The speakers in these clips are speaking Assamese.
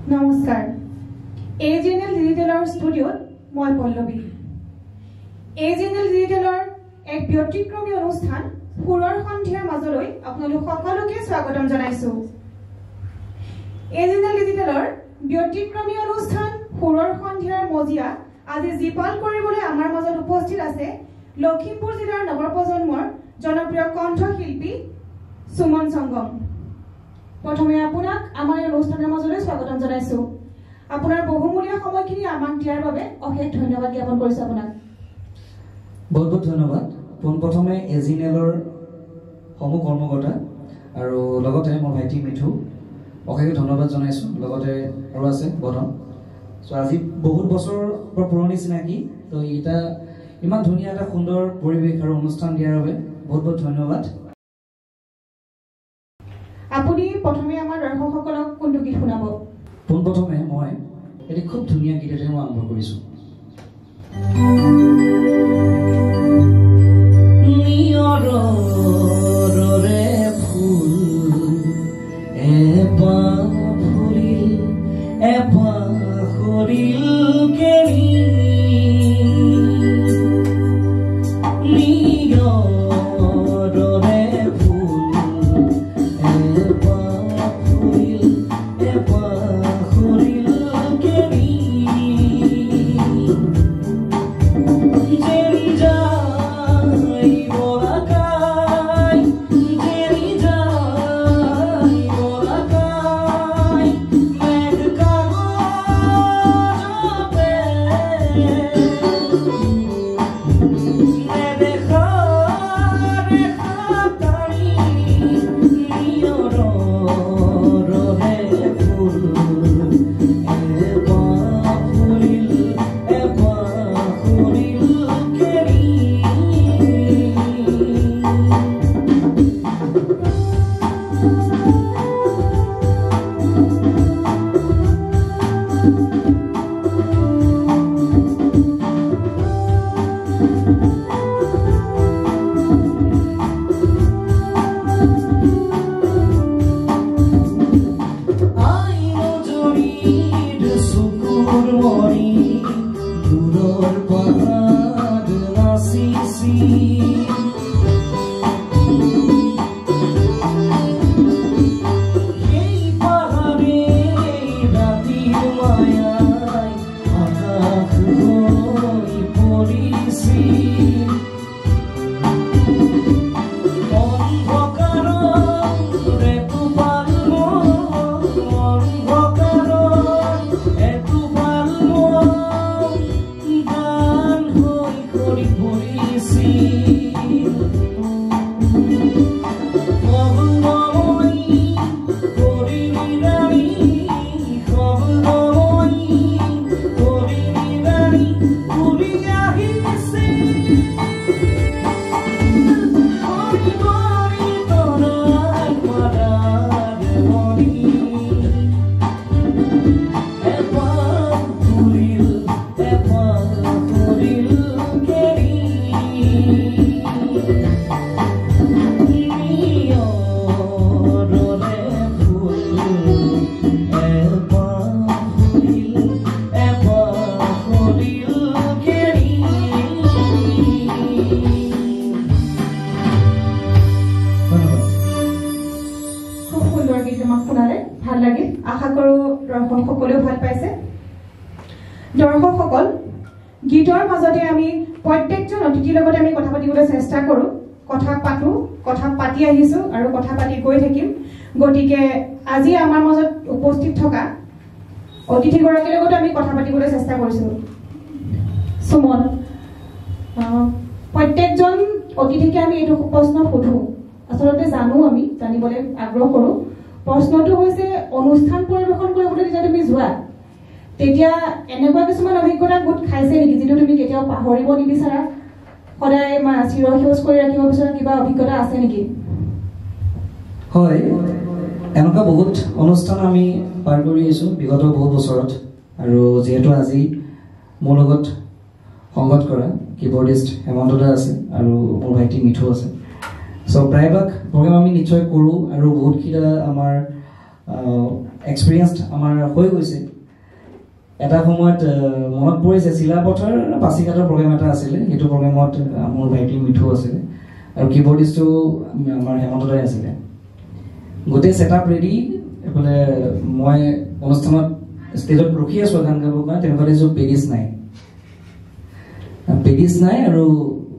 নমস্কাৰ এজিএনএল ডিজিটেলৰ ষ্টুডিঅ'ত মই পল্লৱী এজিএনএল ডিজিটেলৰ এক ব্যতিক্ৰমী অনুষ্ঠান সুৰৰ সন্ধিয়াৰ মাজলৈ আপোনালোক সকলোকে স্বাগতম জনাইছো এজিএনএল ডিজিটেলৰ ব্যতিক্ৰমী অনুষ্ঠান সুৰৰ সন্ধিয়াৰ মজিয়া আজি জীপাল কৰিবলৈ আমাৰ মাজত উপস্থিত আছে লখিমপুৰ জিলাৰ নৱপ্ৰজন্মৰ জনপ্ৰিয় কণ্ঠশিল্পী সুমন সংগম প্ৰথমে আপোনাক আমাৰ অনুষ্ঠানৰ মাজলৈ স্বাগতম জনাইছো আপোনাৰ বহুমূলীয়া সময়খিনি আমাক দিয়াৰ বাবে অশেষ ধন্যবাদ জ্ঞাপন কৰিছো আপোনাক বহুত বহুত ধন্যবাদ পোনপ্ৰথমে এজিএনএলৰ সমূহ কৰ্মকৰ্তা আৰু লগতে মোৰ ভাইটি মিঠু অশেষ ধন্যবাদ জনাইছো লগতে আৰু আছে বদন সো আজি বহুত বছৰৰ পুৰণি চিনাকি তো এটা ইমান ধুনীয়া এটা সুন্দৰ পৰিৱেশ আৰু অনুষ্ঠান দিয়াৰ বাবে বহুত বহুত ধন্যবাদ আপুনি প্ৰথমে আমাৰ দৰ্শকসকলক কোনটো গীত শুনাব পোনপ্ৰথমে মই এটি খুব ধুনীয়া গীত এটা আৰম্ভ কৰিছো নিয়ৰৰে ফুল এপা ফুৰিল এপা সৰিল কেৰি দৰ্শকসকল গীতৰ মাজতে আমি প্ৰত্যেকজন অতিথিৰ লগত আমি কথা পাতিবলৈ চেষ্টা কৰোঁ কথা পাতি আহিছো আৰু কথা পাতি গৈ থাকিম গতিকে আজি আমাৰ মাজত উপস্থিত থকা অতিথিগৰাকীৰ লগত আমি কথা পাতিবলৈ চেষ্টা কৰিছো সুমন প্ৰত্যেকজন অতিথিকে আমি এইটো প্ৰশ্ন সোধো আচলতে আমি জানিবলৈ আগ্ৰহ কৰোঁ প্ৰশ্নটো হৈছে অনুষ্ঠান পৰিৱেশন কৰিবলৈ যেতিয়া তুমি যোৱা তেতিয়া এনেকুৱা কিছুমান অভিজ্ঞতা গোট খাইছে নেকি যিটো তুমি কেতিয়াও পাহৰিব নিবিচাৰা সদায় চিৰসেউজ কৰি ৰাখিব বিচৰা কিবা অভিজ্ঞতা আছে নেকি হয় এনেকুৱা বহুত অনুষ্ঠান আমি পাৰ কৰি আহিছোঁ বিগত বহুত বছৰত আৰু যেহেতু আজি মোৰ লগত সংগত কৰা কিবৰ্ডিষ্ট হেমন্ত দা আছে আৰু মোৰ ভাইটি মিঠু আছে সো প্ৰায়ভাগ প্ৰগ্ৰাম আমি নিশ্চয় কৰোঁ আৰু বহুতকেইটা আমাৰ এক্সপিৰিয়েঞ্চ আমাৰ হৈ গৈছে এটা সময়ত মনত পৰিছে চিলাপথাৰ পাছিঘাটৰ প্ৰগ্ৰেম এটা আছিলে সেইটো প্ৰগ্ৰেমত মোৰ ভাইটি মিঠু আছিলে আৰু কিবৰ্ডিষ্টটো আমাৰ হেমন্ত দাই আছিলে গোটেই ছেটআপ ৰেডি এফালে মই অনুষ্ঠানত ষ্টেজত ৰখি আছোঁ গান গাবৰ কাৰণে তেনেকুৱা দেখিছোঁ পেডিছ নাই আৰু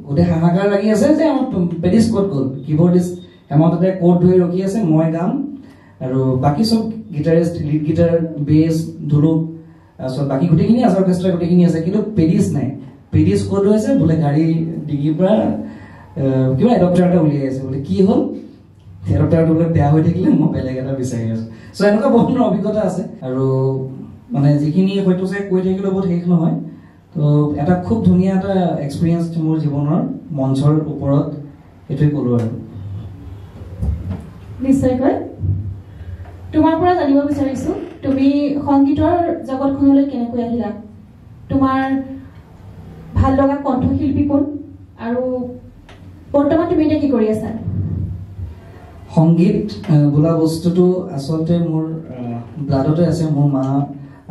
গোটেই হাহাকাৰ লাগি আছে যে আমাৰ পেডিছ ক'ত গ'ল কিবৰ্ডিষ্ট হেমন্ত দাই ক'ত ধৰি ৰখি আছে মই গাম আৰু বাকী চব গিটাৰিষ্ট লিড গিটাৰ বেছ ঢোলক তাৰপিছত বাকী গোটেইখিনি আছে অৰ্কেষ্ট্ৰা গোটেইখিনি আছে কিন্তু পেডিছ নাই পেডিছ ক'ত হৈছে বোলে গাড়ী ডিগিৰ পৰা কিবা এডপ্টাৰ এটা উলিয়াই আছে বোলে কি হ'ল এডপ্টাৰটো বোলে বেয়া হৈ থাকিলে মই বেলেগ এটা বিচাৰি আছোঁ চ' এনেকুৱা বহুত ধৰণৰ অভিজ্ঞতা আছে আৰু মানে যিখিনি হয়তো যে কৈ থাকিলেও বহুত শেষ নহয় তো এটা খুব ধুনীয়া এটা এক্সপিৰিয়েঞ্চ মোৰ জীৱনৰ মঞ্চৰ ওপৰত এইটোৱে ক'লোঁ আৰু নিশ্চয়কৈ তোমাৰ পৰা জানিব বিচাৰিছোঁ তুমি সংগীতৰ জগতখনলৈ কেনেকৈ আহিলা তোমাৰ ভাল লগা কণ্ঠশিল্পী কোন আৰু বৰ্তমান তুমি এতিয়া কি কৰি আছা সংগীত বোলা বস্তুটো আচলতে মোৰ ব্লাডতে আছে মোৰ মা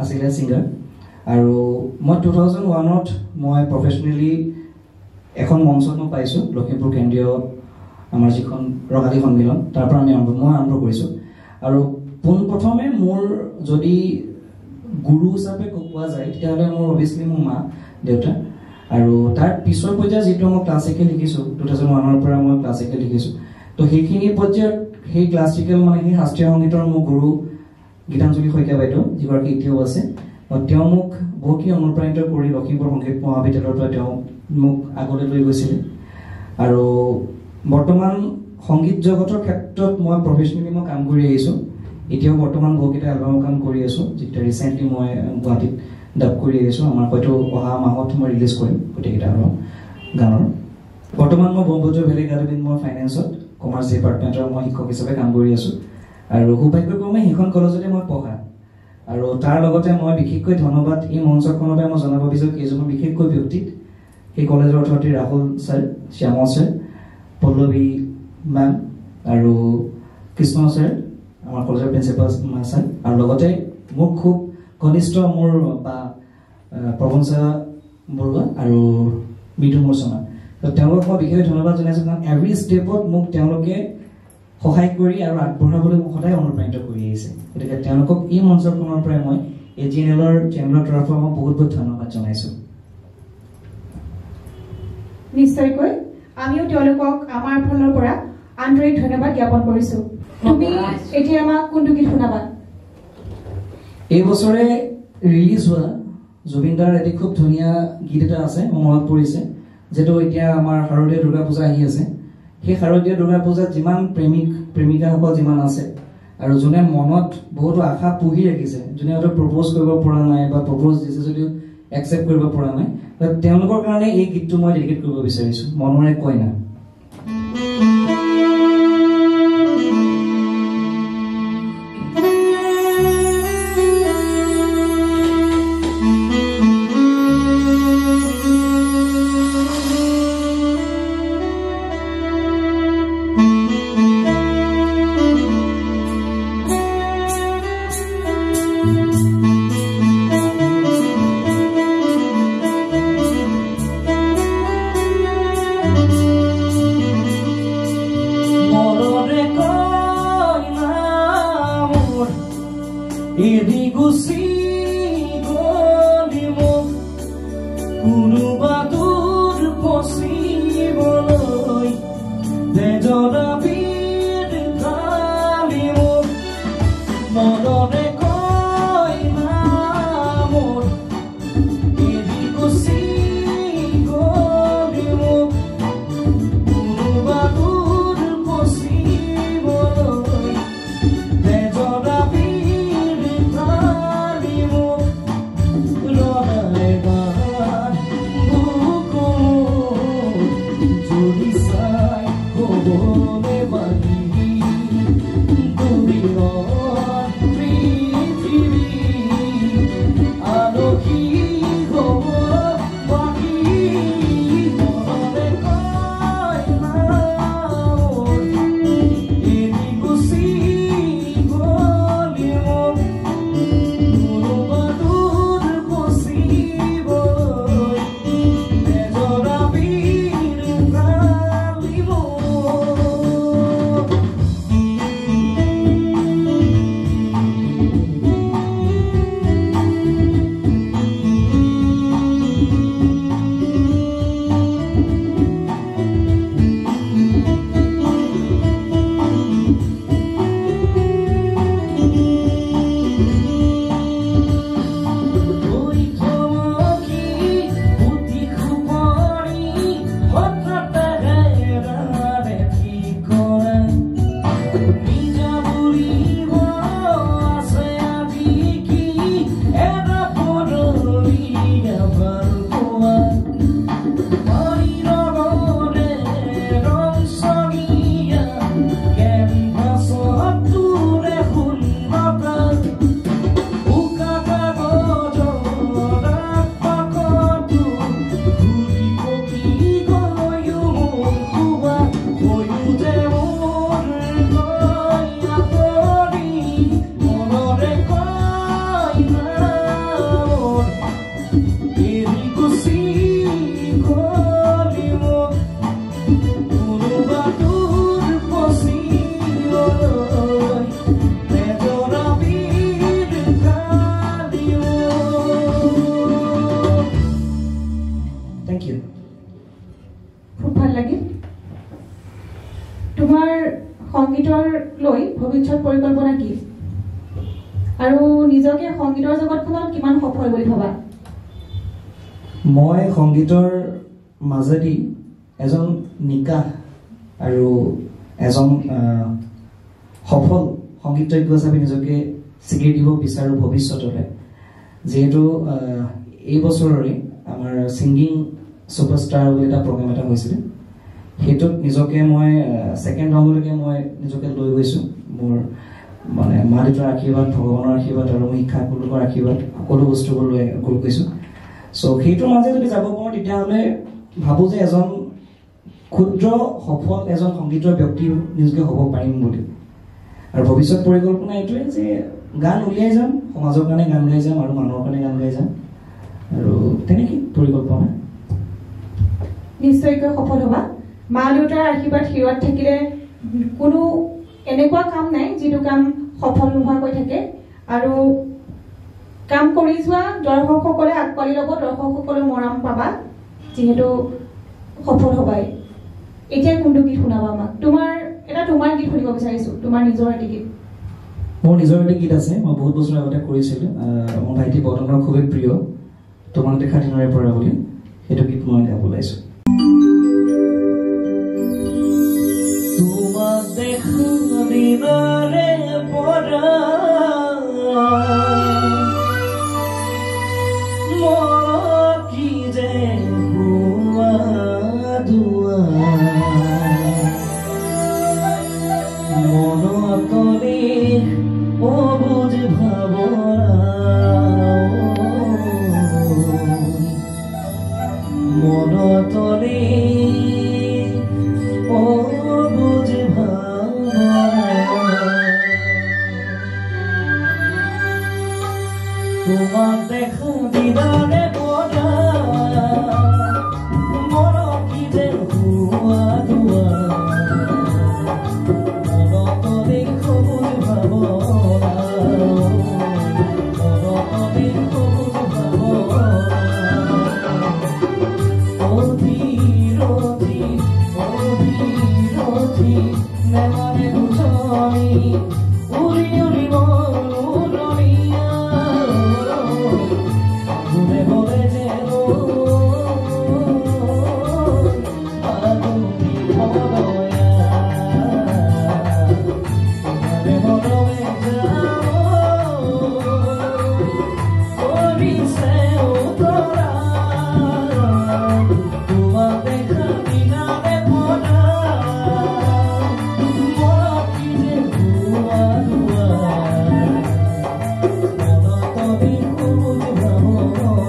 আছিলে ছিংগাৰ আৰু মই 2001ত মই প্ৰফেচনেলি এখন মঞ্চত মই পাইছোঁ লখিমপুৰ কেন্দ্ৰীয় আমাৰ যিখন ৰঙালী সন্মিলন তাৰ পৰা মই আৰম্ভ কৰিছোঁ আৰু পোনপ্ৰথমে মোৰ যদি গুৰু হিচাপে কোৱা যায় তেতিয়াহ'লে মোৰ অভিয়াছলি মোৰ মা দেউতা আৰু তাৰ পিছৰ পৰ্যায়ত যিটো মই ক্লাছিকেল শিকিছোঁ 2001ৰ পৰা মই ক্লাছিকেল শিকিছোঁ তো সেইখিনি পৰ্যায়ত সেই ক্লাছিকেল মানে সেই শাস্ত্ৰীয় সংগীতৰ মোৰ গুৰু গীতাঞ্জলি শইকীয়া বাইদেউ যিগৰাকী এতিয়াও আছে তেওঁ মোক বহুতখিনি অনুপ্ৰাণিত কৰি লখিমপুৰ সংগীত মহাবিদ্যালয়ৰ পৰা তেওঁ মোক আগলৈ লৈ গৈছিলে আৰু বৰ্তমান সংগীত জগতৰ ক্ষেত্ৰত মই প্ৰফেচনেলি মই কাম কৰি আহিছোঁ এতিয়াও বৰ্তমান বহুকেইটা এলবামৰ কাম কৰি আছোঁ যিকেইটা ৰিচেণ্টলি মই গুৱাহাটীত ডাব কৰি আহিছোঁ আমাৰ হয়তো অহা মাহত মই ৰিলিজ কৰিম গোটেইকেইটা এলবাম গানৰ বৰ্তমান মই ব্ৰহ্মপুত্ৰ ভেলী একাডেমীত মই ফাইনেন্সত কমাৰ্চ ডিপাৰ্টমেণ্টৰ মই শিক্ষক হিচাপে কাম কৰি আছোঁ আৰু সৌভাগ্যক্ৰমে সেইখন কলেজতে মই পঢ়া আৰু তাৰ লগতে মই বিশেষকৈ ধন্যবাদ এই মঞ্চখনৰ পৰা মই জনাব বিচাৰোঁ কেইজনমান বিশেষকৈ ব্যক্তিক সেই কলেজৰ অৰ্থনীতি ৰাহুল ছাৰ শ্যামল ছাৰ পল্লৱী মেম আৰু কৃষ্ণ ছাৰ আমাৰ কলেজৰ প্ৰিন্সিপাল ছাৰ আৰু লগতে মোক খুব ঘনিষ্ঠ মোৰ বা প্ৰবঞ্চা বৰুৱা আৰু মৃদু মূৰ্চনা তেওঁলোকক মই বিশেষকৈ ধন্যবাদ জনাইছোঁ কাৰণ এভৰি ষ্টেপত মোক তেওঁলোকে সহায় কৰি আৰু আগবঢ়াবলৈ মোক সদায় অনুপ্ৰাণিত কৰি আহিছে গতিকে তেওঁলোকক এই মঞ্চখনৰ পৰাই মই AGNL চেনেলৰ তৰফৰ পৰা মই বহুত বহুত ধন্যবাদ জনাইছোঁ নিশ্চয়কৈ আমিও তেওঁলোকক আমাৰ ফালৰ পৰা আন্তৰিক ধন্যবাদ জ্ঞাপন কৰিছোঁ তুমি এতিয়া আমাক কোনটো গীত শুনাবা এই বছৰে ৰিলিজ হোৱা জুবিনদাৰ এটি খুব ধুনীয়া গীত এটা আছে মোৰ মনত পৰিছে যেটো এতিয়া আমাৰ শাৰদীয় দুৰ্গা পূজা আহি আছে সেই শাৰদীয় দুৰ্গা পূজাত যিমান প্ৰেমিকাসকল যিমান আছে আৰু যোনে মনত বহুতো আশা পুহি ৰাখিছে যোনে হয়তো প্ৰপ'জ কৰিব পৰা নাই বা প্ৰপ'জ দিছে যদিও একচেপ্ট কৰিব পৰা নাই তেওঁলোকৰ কাৰণে এই গীতটো মই ডেডিকেট কৰিব বিচাৰিছোঁ মনৰে কইনা Bagi, নিজকে সংগীতৰ জগতখনত কিমান সফল বুলি ভাবা? মই সংগীতৰ মাজেদি এজন নিকাহ আৰু এজন সফল সংগীতজ্ঞ হিচাপে নিজকে স্বীকৃতি দিব বিচাৰোঁ ভৱিষ্যতলৈ। যিহেতু এই বছৰৰে আমাৰ ছিংগিং ছুপাৰষ্টাৰ বুলি এটা প্ৰগ্ৰেম এটা হৈছিলে, সেইটোত নিজকে মই ছেকেণ্ড ৰাউণ্ডলৈকে মই নিজকে লৈ গৈছোঁ। মোৰ মানে মা দেউতাৰ আশীৰ্বাদ, ভগৱানৰ আশীৰ্বাদ আৰু মোৰ শিক্ষাগুৰুৰ আশীৰ্বাদ সকলো বস্তুবোৰ লৈ গৈছোঁ। চ' সেইটোৰ মাজে যদি যাব পাৰোঁ তেতিয়াহ'লে ভাবোঁ যে এজন ক্ষুদ্ৰ সফল এজন সংগীতৰ ব্যক্তি নিজকে হ'ব পাৰিম বুলি। আৰু ভৱিষ্যত পৰিকল্পনা এইটোৱে যে গান উলিয়াই যাম, সমাজৰ কাৰণে গান গাই যাম আৰু মানুহৰ কাৰণে গান গাই যাম, আৰু তেনেকেই পৰিকল্পনা। নিশ্চয়কৈ সফল হ'বা। মা দেউতাৰ আশীৰ্বাদ শিৰত থাকিলে কোনো এনেকুৱা কাম নাই যিটো কাম সফল নোহোৱাকৈ থাকে, আৰু কাম কৰি যোৱা দৰ্শকসকলে আকোৱালি ল'ব, দৰ্শকসকলে মৰম পাবা, যিহেতু সফল হ'বাই। এতিয়া কোনটো গীত শুনাবা আমাক? তোমাৰ গীত শুনিব বিচাৰিছোঁ, তোমাৰ নিজৰ এটি গীত। মোৰ নিজৰ এটি গীত আছে, মই বহুত বছৰ আগতে কৰিছিলোঁ, মোৰ ভাইটি বৰ্তনৰ খুবেই প্ৰিয়, তোমাক দেখা দিনৰে পৰা বুলি। সেইটো গীত মই গাব ওলাইছোঁ। তোমাক দেখা দিনৰে পৰা কি যে হোৱা দুৱা মনতলি অবুজ ভাৱনা মনতলি অবুজ ভাৱনা তোমাক দেখা দিদাৰে পৰা মন কি যে হোৱা দুৱা মনতলি সবুজ ভাৱনা মনতলি সবুজ ভাৱনা অধীৰধী অধীৰধী নেমানে বুঝনি উৰি উৰি মৰুৰণীয়া ঘুরে বলে যেন আগুনি ভরয়া ঘুরে বলে যাও করিছে উতরা তোমা দেখা দিনারে পড়া মন কি যে হুয়া দুয়া মনতলি সবুজ ভাৱনা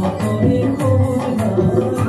মনতলি সবুজ ভাৱনা।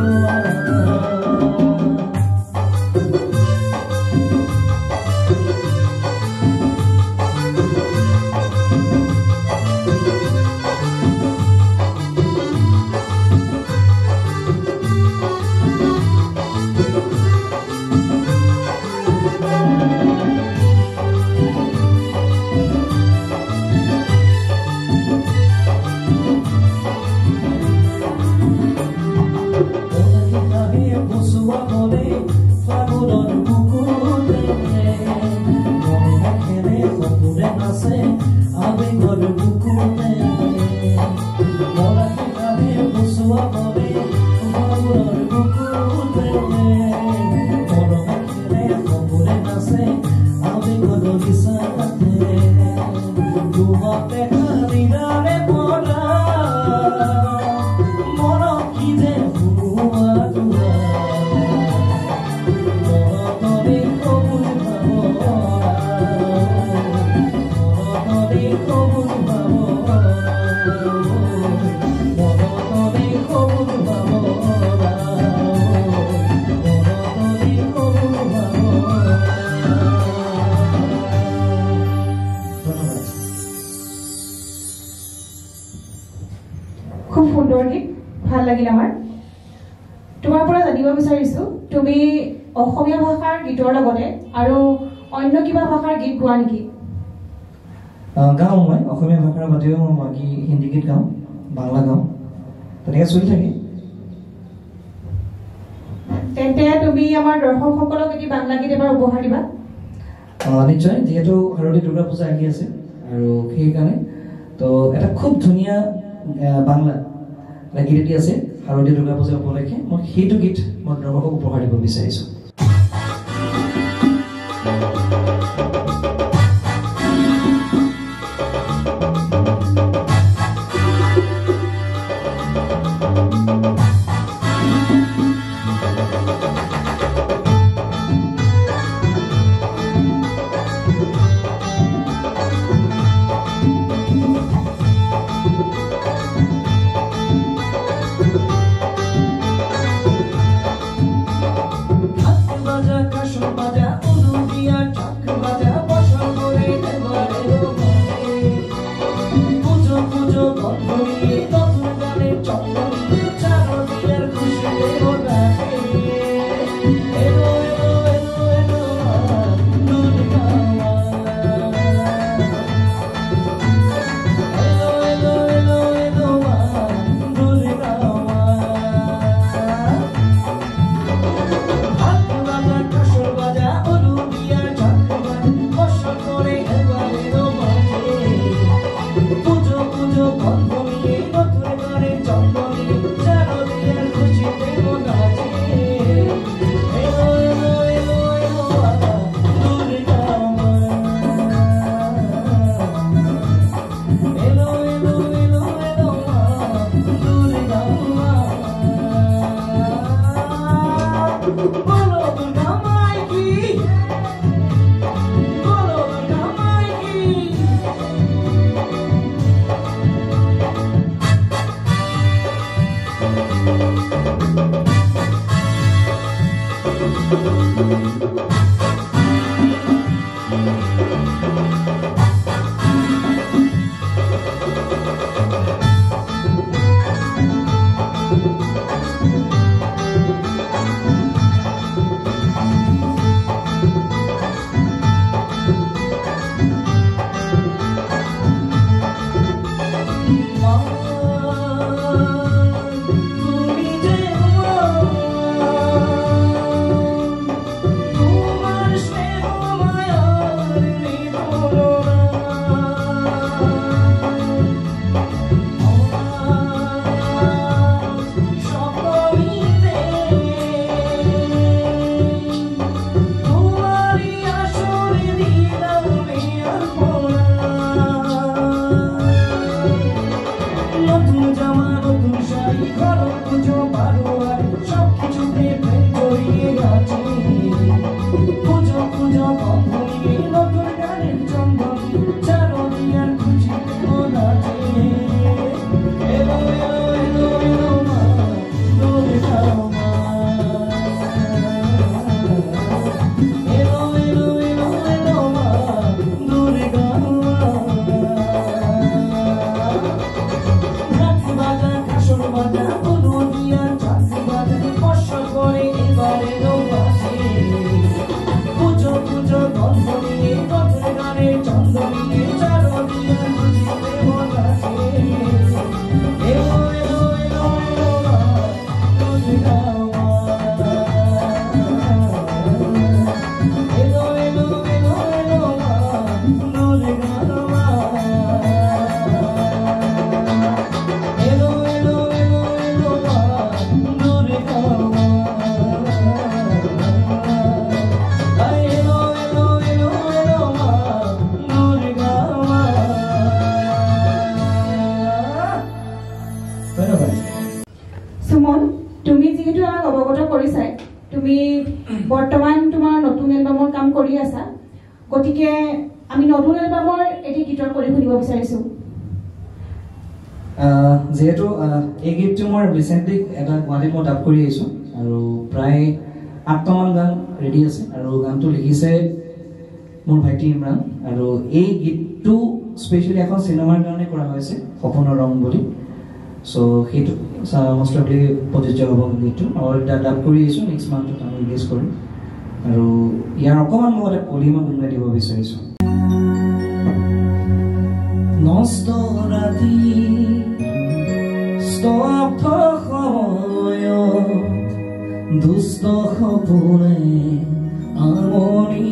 খুব সুন্দৰ গীত, ভাল লাগিল আমাৰ। তোমাৰ পৰা জানিব বিচাৰিছোঁ, তুমি অসমীয়া ভাষাৰ গীতৰ লগতে আৰু অন্য কিবা ভাষাৰ গীত গোৱা নেকি? গাওঁ, মই অসমীয়া ভাষাৰ বাদেও মই বাকী হিন্দী গীত গাওঁ, বাংলা গাওঁ, তেনেকৈ চলি থাকে। তেন্তে তুমি আমাৰ দৰ্শকসকলক এটি বাংলা গীত এবাৰ উপহাৰ দিবা। নিশ্চয় যিহেতু শাৰদীয় দুৰ্গা পূজা আহি আছে আৰু সেইকাৰণে তো এটা খুব ধুনীয়া বাংলা এটা গীত এটি আছে শাৰদীয় দুৰ্গা পূজা উপলক্ষে মই সেইটো গীত মই দৰ্শকক উপহাৰ দিব বিচাৰিছোঁ সুমন তুমি যেহেতু আমাক অৱগত কৰিছাই তুমি বৰ্তমান তোমাৰ নতুন এলবামৰ কাম কৰি আছা গতিকে আমি নতুন এলবামৰ এটি গীতৰ কৰি শুনিব বিচাৰিছো যেহেতু এই গীতটো মই ৰিসেন্টলি এটা গুৱাহাটীত মই ডাব কৰি আহিছোঁ আৰু প্ৰায় 8টামান গান ৰেডি আছে আৰু গানটো লিখিছে মোৰ ভাইটি ইমৰান আৰু এই গীতটো স্পেচিয়েলি এখন চিনেমাৰ কাৰণে কৰা হৈছে সপোনৰ ৰং বুলি সো সেইটো most probably প্ৰযোজ্য হ'ব গীতটো আৰু এটা ডাব কৰি আহিছোঁ নেক্সট মান্থত আমি ৰিলিজ কৰিম আৰু ইয়াৰ অকণমান মই এটা কলিমা গুণগাই দিব বিচাৰিছোঁ নষ্ট ৰাতি স্তব্ধ সময়ত দুষ্ট সপোনে আমনি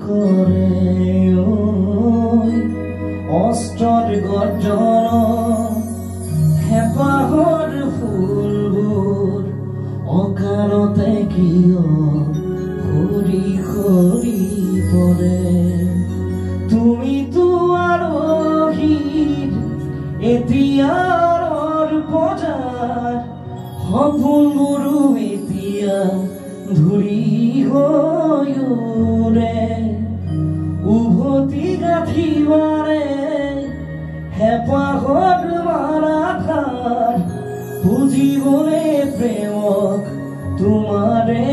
কৰে অস্ত্ৰৰ গৰ্জন হেঁপাহৰ ফুলবোৰ অকালতে কিয় সৰি সৰি পৰে তুমিতো আলহীৰ এতিয়াৰ বজাৰ সপোনবোৰো এতিয়া ধূলি হৈ উৰে উভতি গাঁঠিবাৰে হেঁপাহত মাৰাধাৰ বুজিবলে প্ৰেমক তোমাৰে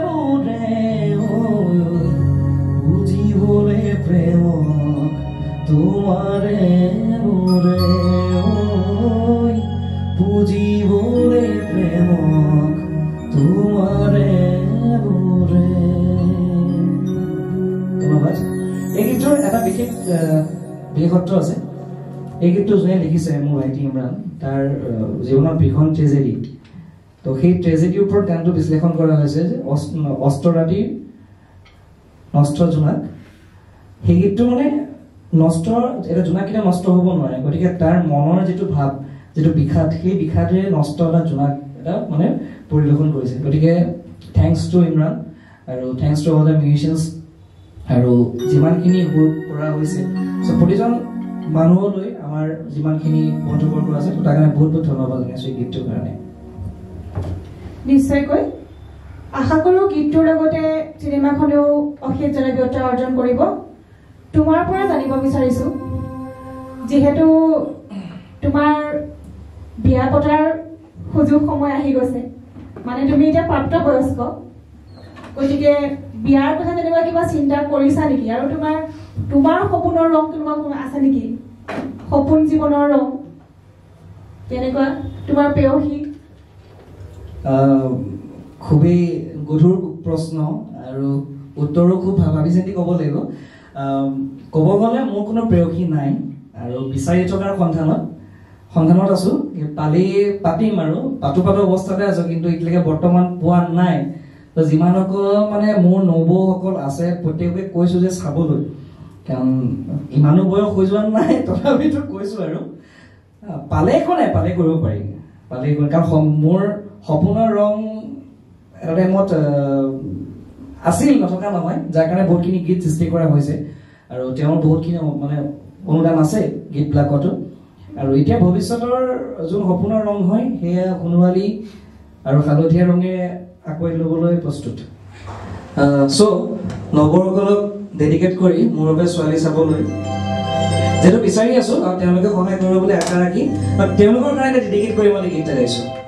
মোৰে বুজিবলে প্ৰেমক তোমাৰে মোৰে বুজিবলে প্ৰেমক তোমাৰে মোৰে ধন্যবাদ এই গীতৰ এটা বিশেষত্ব আছে এই গীতটো যোনে লিখিছে মোৰ ভাইটি ইমৰান তাৰ জীৱনৰ ভীষণ ট্ৰেজেডি তো সেই ট্ৰেজেডিৰ ওপৰত গানটো বিশ্লেষণ কৰা হৈছে যে অস্ত্ৰৰাতিৰ নষ্ট জোনাক সেই গীতটো মানে নষ্ট এটা জোনাক কেতিয়া নষ্ট হ'ব নোৱাৰে গতিকে তাৰ মনৰ যিটো ভাৱ যিটো বিষাদ সেই বিষাদেৰে নষ্ট এটা জোনাক এটা মানে পৰিৱেশন কৰিছে গতিকে থেংকছ টু ইমৰান আৰু thanks to all the musicians আৰু যিমানখিনি সুৰ কৰা হৈছে চ' প্ৰতিজন মানুহলৈ আমাৰ যিমানখিনি বন্ধুবৰ্গ আছে তাৰ কাৰণে বহুত বহুত ধন্যবাদ জনাইছোঁ এই গীতটোৰ কাৰণে নিশ্চয়কৈ আশা কৰোঁ গীতটোৰ লগতে চিনেমাখনেও অশেষ জনপ্ৰিয়তা অৰ্জন কৰিব তোমাৰ পৰা জানিব বিচাৰিছোঁ যিহেতু তোমাৰ বিয়া পতাৰ সুযোগ সময় আহি গৈছে মানে তুমি এতিয়া প্ৰাপ্তবয়স্ক গতিকে বিয়াৰ কথা তেনেকুৱা কিবা চিন্তা কৰিছা নেকি আৰু তোমাৰ সপোনৰ ৰং তেনেকুৱা আছে নেকি সপোন জীৱনৰ ৰং তেনেকুৱা তোমাৰ প্ৰেয়সী খুবেই গধুৰ প্ৰশ্ন আৰু উত্তৰো খুব ভাবি চিন্তি ক'ব লাগিব ক'ব গ'লে মোৰ কোনো প্ৰেয়সী নাই আৰু বিচাৰি থকাৰ সন্ধানত আছোঁ পাতিম আৰু পাতো অৱস্থাতে আছোঁ কিন্তু এতিয়ালৈকে বৰ্তমান পোৱা নাই তো যিমানসকল মানে মোৰ নবৌসকল আছে প্ৰত্যেকে কৈছোঁ যে চাবলৈ কাৰণ ইমানো বয়স হৈ যোৱা নাই তথাপিতো কৈছোঁ আৰু পালে কৰিব পাৰি কাৰণ মোৰ সপোনৰ ৰং এটা টাইমত আছিল নথকা নহয় যাৰ কাৰণে বহুতখিনি গীত সৃষ্টি কৰা হৈছে আৰু তেওঁৰ বহুতখিনি মানে অনুদান আছে গীতবিলাকতো আৰু এতিয়া ভৱিষ্যতৰ যোন সপোনৰ ৰং হয় সেয়া সোণোৱালী আৰু হালধীয়া ৰঙে আঁকোৱাই ল'বলৈ প্ৰস্তুত চ' নৱসকলক ডেডিকেট কৰি মোৰ বাবে ছোৱালী চাবলৈ যিহেতু বিচাৰি আছোঁ আৰু তেওঁলোকে সহায় কৰিব বুলি আশা ৰাখি তেওঁলোকৰ কাৰণে ডেডিকেট কৰি মই গীত এটা গাইছোঁ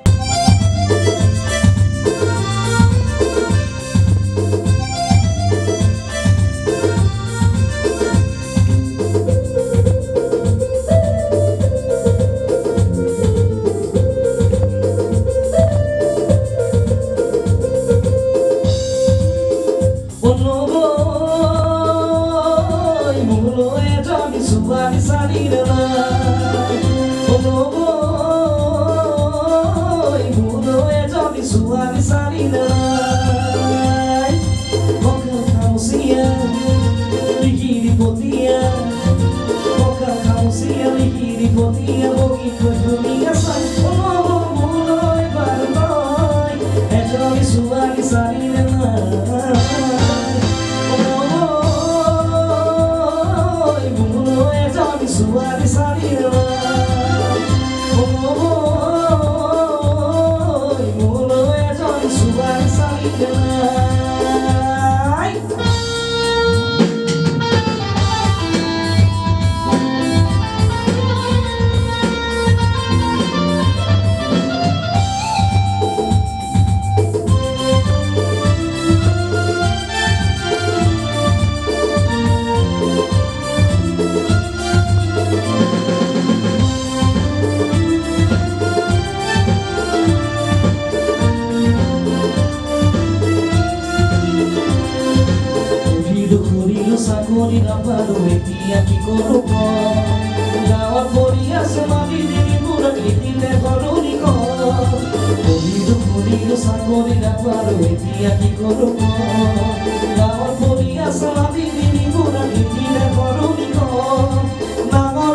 Nawa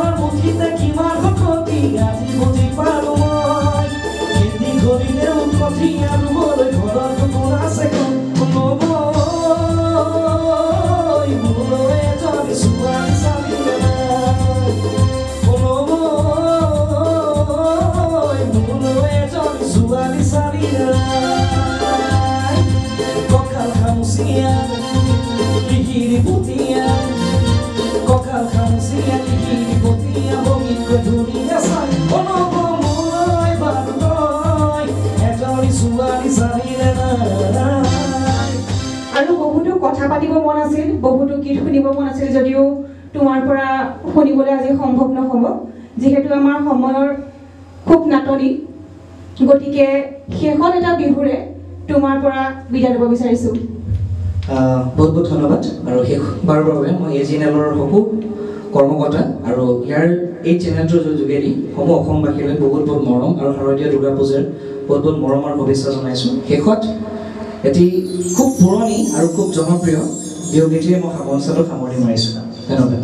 কঠিয়া ৰুবলৈ ঘৰত কোন আছে কোনবৈ মোলৈ এজনী ছোৱালী চাবিলে কোনবৈ মোলৈ এজনী ছোৱালী চাবিলে কঁকাল খামুচিয়া লিহিৰি পুতিয়া কঁকাল খামুচিয়া লিহিৰি পুতিয়া বগীতকৈ ধুনীয়া চাই কোনবৈ বাৰুলৈ এজনী ছোৱালী চাবিলে আৰু বহুতো কথা পাতিব মন আছিল বহুতো গীত শুনিব মন আছিল যদিও তোমাৰ পৰা শুনিবলৈ আজি সম্ভৱ নহ'ব যিহেতু আমাৰ সময়ৰ খুব নাটনি গতিকে শেষত এটা বিহুৰে তোমাৰ পৰা বিদায় ল'ব বিচাৰিছোঁ বহুত বহুত ধন্যবাদ আৰু শেষবাৰৰ বাবে মই এজিনেলৰ সকলো কৰ্মকৰ্তা আৰু ইয়াৰ এই চেনেলটোৰ যোগেদি সমূহ অসমবাসীলৈ বহুত বহুত মৰম আৰু শাৰদীয় দুৰ্গা পূজাৰ বহুত বহুত মৰম আৰু শুভেচ্ছা জনাইছোঁ শেষত এটি খুব পুৰণি আৰু খুব জনপ্ৰিয় বিহুগীতিৰে মই মঞ্চটো সামৰণি মাৰিছোঁ ধন্যবাদ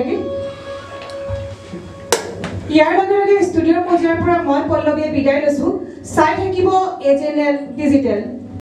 লাগে ইয়াৰ লগে লগে ষ্টুডিঅ'ৰ মজিয়াৰ পৰা মই পল্লৱীয়ে বিদায় লৈছোঁ চাই থাকিব এজেনেল ডিজিটেল